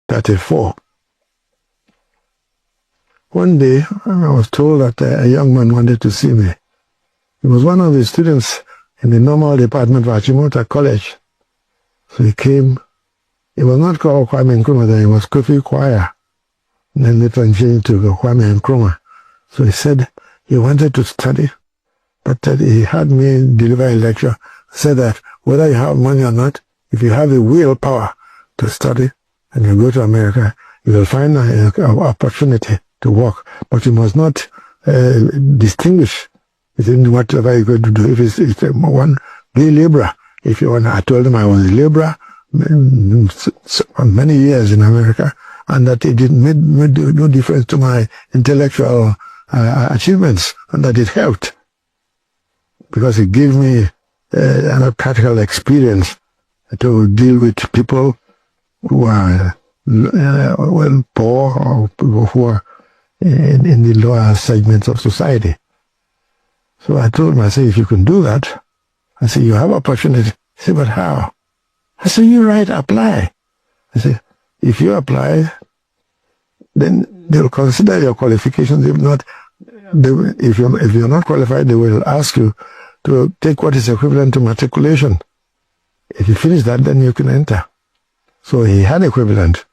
34. One day, I was told that a young man wanted to see me. He was one of the students in the normal department of Achimota College. So he came. He was not called Kwame Nkrumah then, he was Kofi Choir. And then later on changed to Kwame Nkrumah. So he said he wanted to study, but he had me deliver a lecture. Said that whether you have money or not, if you have the willpower to study and you go to America, you will find an opportunity to work. But you must not distinguish between whatever you're going to do. If it's one, be a laborer. If you want, I told him I was a laborer many years in America, and that it didn't make no difference to my intellectual achievements, and that it helped because it gave me a practical experience to deal with people who are poor or people who are in the lower segments of society. So I told him, I said, if you can do that, I said, you have opportunity. He said, but how? I said, you're right, apply. I said, if you apply, then they'll consider your qualifications. If not, if you're not qualified, they will ask you to take what is equivalent to matriculation. If you finish that, then you can enter. So he had equivalent.